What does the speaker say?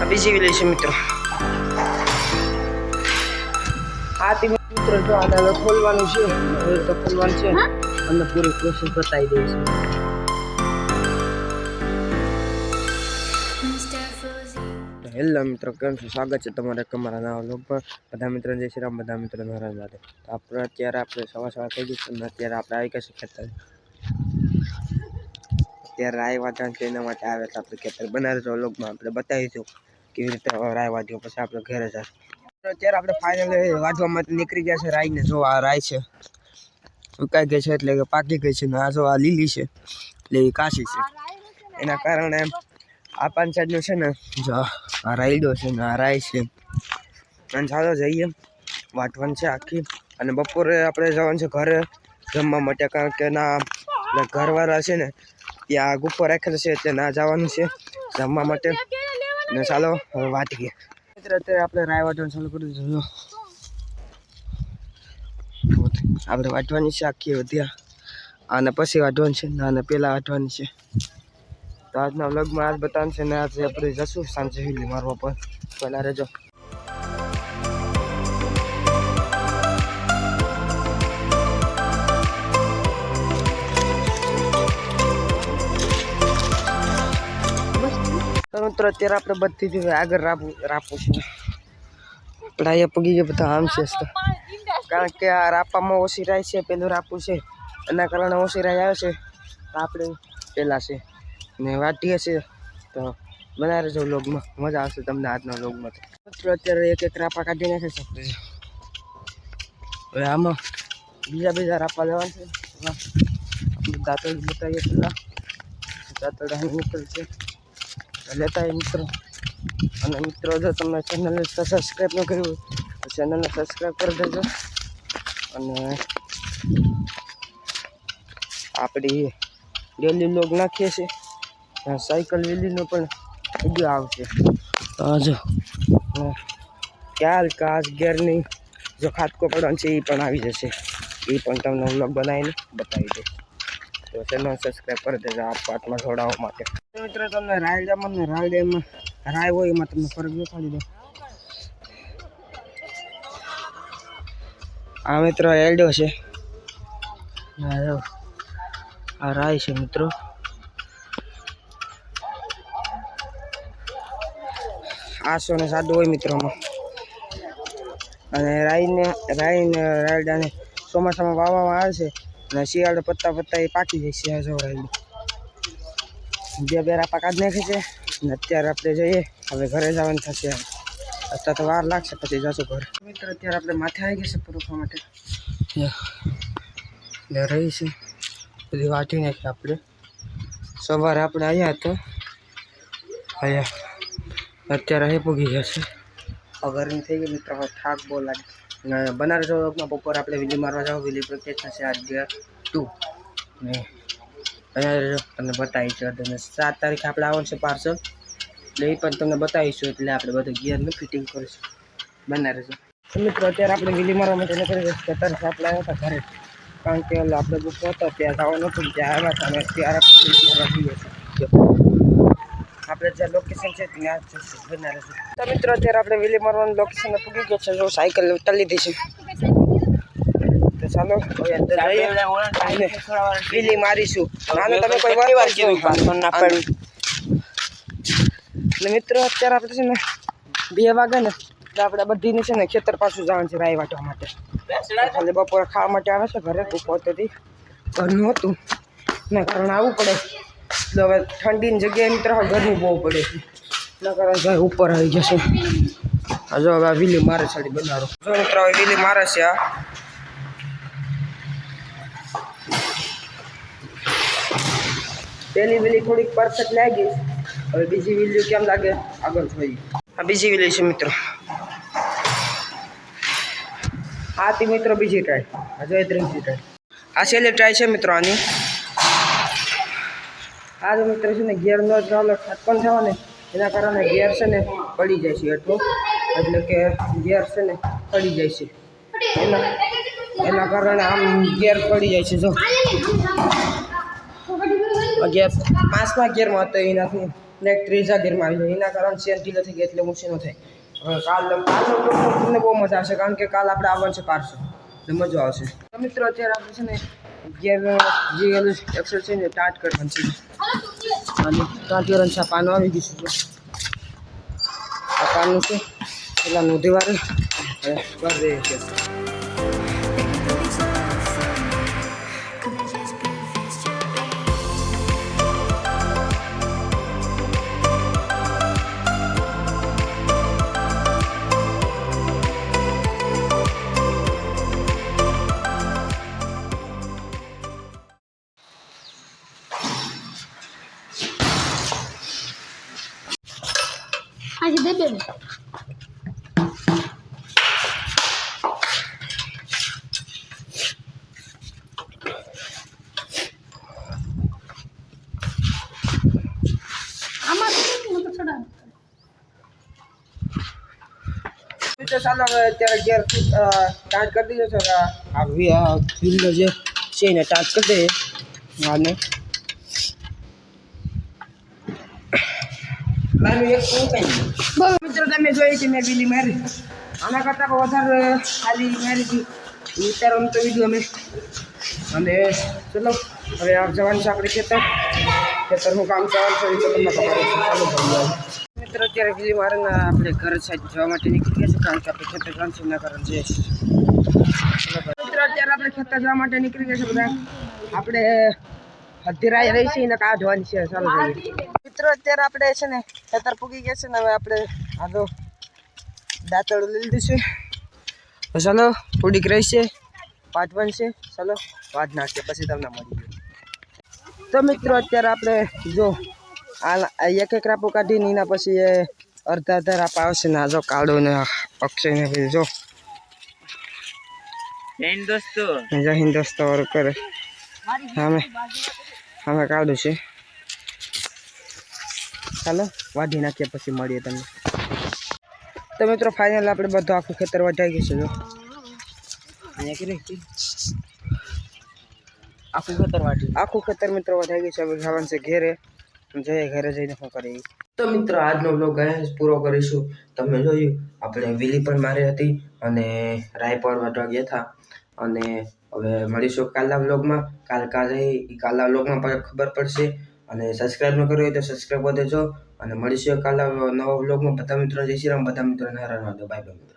બીજી વેલી છે મિત્રો. આ તે મિત્રો જો આને ખોલવાનું છે, હવે તો ખોલવાનું છે અને પૂરી પ્રોસેસ બતાવી દઈશું. હેલો મિત્રો, કેમ છો? સ્વાગત છે તમારે અમારા નવા વ્લોગ પર. બધા મિત્રો જય શ્રી રામ, બધા મિત્રો નારાજ માટે. તો અત્યારે આપણે સવાર થઈ ગઈ છે અને અત્યારે આપણે આવી ગયા છે ખેતર. અત્યારે રાય વાટણ છે એના માટે આવે તો આપણે ખેતર બનાવીશું. વ્લોગમાં આપણે બતાવીશું કેવી રીતે રાય વાટ્યો, પછી આપણે ઘરે જશું. અત્યારે આપણે ફાઇનલી વાટવા માટે નીકળી ગયા છે રાઈને. જો આ રાય છે, સુકાઈ ગઈ છે એટલે કે પાકી ગઈ છે ને આ જો આ લીલી છે એટલે એ કાશી છે. એના કારણે આ પાંચ સાઈડનું છે ને જો આ રાયડો છે ને આ રાય છે. અને ચાલો જઈએ, વાટવાનું છે આખી. અને બપોરે આપણે જવાનું છે ઘરે જમવા માટે, કારણ કે ના ઘરવાળા છે ને ત્યાં ગુફો રાખેલો છે એટલે ના જવાનું છે જમવા માટે. અને ચાલો હવે વાટીએ. અત્યારે આપણે રાય વાટવાનું ચાલુ કરી દીધું. આપણે વાટવાની છે આખી વધ્યા અને પછી વાટવાની છે અને પહેલાં વાટવાની છે. તો આજના વ્લોગમાં આજ બતાવવાનું છે ને આજે આપણે જશું સાંજે હિલી મારવા પર. પહેલાં રહેજો. મિત્રો અત્યારે આપણે બધી આગળ રાપવું છે. આપણે અહીંયા પગી ગયા બધા આમ છે, કારણ કે આ રાપામાં ઓછી રાય છે. પેલું રાપવું છે એના કારણે ઓછી રાય આવે છે. તો આપણે પહેલાં છે ને વાટીએ છીએ. તો બનાવી રહેજો વ્લોગમાં, મજા આવશે તમને આજના વ્લોગમાં. તો અત્યારે એક એક રાપા કાઢી નાખી શકते છે. હવે આમાં બીજા રાપા લેવાના છે. આપણે દાંતરડી બતાવીએ પહેલાં. દાંતરડા નીકળશે લેતા હોય મિત્રો. અને મિત્રો જો તમે ચેનલને સબસ્ક્રાઈબ ન કર્યું તો ચેનલને સબસ્ક્રાઈબ કરી દેજો. અને આપણી ડેલી વ્લોગ નાખીએ છીએ, સાયકલ વેલીનો પણ વિડીયો આવશે. તો જો ક્યાલ કાચ ગેરની જો ખાતકો પડવાનું છે એ પણ આવી જશે. એ પણ તમને વ્લોગ બનાવીને બતાવી દે. તો ચેનલ સબસ્ક્રાઈબ કરી દેજો આ પાર્ટમાં જોડાવા માટે. મિત્રો તમને રાયડામાં ને રાયડામાં રાય હોય એમાં તમને ફરક દેખાડી દો. આ મિત્રો રાયડો છે, આ રાય છે મિત્રો. આસો ને સાદું હોય મિત્રોમાં. અને રાયડાને ચોમાસામાં વાવવામાં આવે છે અને શિયાળો પત્તા એ પાકી જાય છે. જો રાયડું બે રાપા કાઢ નાખે છે. અને અત્યારે આપણે જઈએ, હવે ઘરે જવાનું થશે. અત્યારે તો વાર લાગશે, પછી જશું ઘરે. મિત્રો અત્યારે આપણે માથે આવી ગયા છે પૂરવા માટે. રહી છે બધી વાટી નાખી આપણે. સવારે આપણે આવ્યા તો અત્યારે અહીં પૂગી ગયા છે. ગરમી થઈ ગઈ મિત્રો, થાક બહુ લાગે. બનારસ વ્લોગમાં બપોર આપણે વીલી મારવા જાવ. વીલી પ્રત્યે થશે આજે 2 ને અહીંયા તમને બતાવીશું. અને 7 તારીખે આપણે આવવાનું છે પાર્સલ, એટલે એ પણ તમને બતાવીશું. એટલે આપણે બધું ગિયરનું ફિટિંગ કરીશું. બનારસ મિત્રો અત્યારે આપણે વીલી મારવા માટે નીકળી ગયા. તરફ આપણે આવ્યા હતા ઘરે, કારણ કે આપણે ગુસ્સો હતો ત્યાં જવાનું હતું, ત્યાં આવ્યા હતા. અને ત્યારે આપણે જે લોકેશન છે ત્યાં બનારસ. તો મિત્રો અત્યારે આપણે વીલી મારવાનું લોકેશન પૂગી ગયા છે. જો સાયકલ ઉતારી લીધી છે. તો ચાલો હવે અંદર જઈએ, વીલી મારીશું. નાનો તમે કોઈ વાર કીધું ના પાડ્યું. એટલે મિત્રો અત્યારે આપણે છે ને 2 વાગે ને એટલે આપણે બધીને છે ને ખેતર પાછું જવાનું છે રાય વાટવા માટે. ખાલી બપોરે ખાવા માટે આવે છે ઘરે. પોતેથી ઘરનું હતું એના કારણે આવવું પડે. એટલે હવે ઠંડીની જગ્યાએ મિત્રો ગરમી બહુ પડે છે એના કારણે ભાઈ ઉપર આવી જશે. જો હવે આ વીલી મારે છડી બનાવો. જો મિત્રો હવે વીલી મારે છે. આ પહેલી વીલી થોડીક પરફેક્ટ લાગી. હવે બીજી વીલી કેમ લાગે આગળ જોઈએ. આ બીજી વીલી છે મિત્રો. આ હતી મિત્રો બીજી ટ્રાય. હજુ ત્રીજી ટ્રાય. આ છેલ્લી ટ્રાય છે મિત્રો આની. આ જો મિત્રો છે ને ગિયરનો ચાલો ઠાકણ થવા ને એના કારણે ગિયર છે ને પડી જાય છે એટલું. એટલે કે ગિયર છે ને પડી જાય છે એના કારણે આમ ગિયર પડી જાય છે. જો ગિયર 5મા ગિયરમાં હતો એનાથી ને 30 ગીરમાં આવી જાય એના કારણે ચેન ઢીલો થઈ ગયા એટલે ઊંચી ન થાય. હવે કાલનો તમને બહુ મજા આવશે કારણ કે કાલ આપણે આવવાનું છે પાર્સો એટલે મજા આવશે. તો મિત્રો અત્યારે આપણે છે ને ગેર જે એક્સેલ છે ને સ્ટાર્ટ કરવાનું છે અને સ્ટાર્ટ કરવાનું છે. પાનું આવી ગયું છે. આ પાનું છે પેલા નોંધીવાળું કરી દઈએ છીએ. આજે દે બે આમાં તો છોડા તો ચાલો હવે અત્યારે ગેર સ્ટાર્ટ કરી દીધો છે. આ વ્હીલનો જે છે એને સ્ટાર્ટ કરી દઈએ. અને મારું એક શું કંઈ બોલો મિત્રો તમે જોઈ હતી મેં બીલી મારી આના કરતાં વધારે ખાલી મારી હતી ઉતારવાનું તો બીજું અમે ચલો હવે આ જવાનું છે આપણે ખેતરનું કામ ચાલુ છે એ તો તમને ખબર છે. ચાલો મિત્રો અત્યારે બીલી મારે આપણે ઘર સાઈડ જવા માટે નીકળી ગયા છે કારણ કે આપણે ખેતર કામ છે એના કારણ છે. મિત્રો અત્યારે આપણે ખેતર જવા માટે નીકળી ગયા છે બધા. આપણે હધીરાઈ રહી છે એને કાઢવાની છે. ચાલો જઈએ મિત્રો. અત્યારે આપણે છે ને ખેતર પૂગી ગયા છે ને હવે આપણે આ તો દાંતરડું લઈ લીધું છે. તો ચાલો થોડીક રહી છે પાંચ બનશે. ચાલો વાત નાખીએ પછી તમને મળી ગયું. તો મિત્રો અત્યારે આપણે જો આ એક રાપો કાઢીને એના પછી એ અડધા રાપ આવશે ને આ જો કાળો ને અક્ષય ને પછી જો જય હિન્દ દોસ્તો કરે અમે કાઢું છે. ચાલો વાઢી નાખીએ પછી મળીએ તમને. તો મિત્રો ફાઇનલ આપણે બધું આખું ખેતર વઢાઈ ગયું છે. જો આખું ખેતર મિત્રો વઢાઈ ગયું છે. હવે જવાનું છે ઘેરે. જઈએ ઘરે જઈને શું કરીએ. તો મિત્રો આજનો વ્લોગ અહીંયા પૂરો કરીશું. તમે જોયું આપણે વીલી પણ મારી હતી અને રાય પણ વાટવા ગયા હતા. અને હવે મળીશું કાલના વ્લોગમાં. કાલના વ્લોગમાં પણ ખબર પડશે. અને સબસ્ક્રાઈબ ન કર્યું હોય તો સબસ્ક્રાઈબ કરી દેજો. અને મળીશું કાલના નવા વ્લોગમાં. બધા મિત્રો જય શ્રી રામ. બધા મિત્રોને હર હર મહાદેવ. બાય બાય મિત્રો.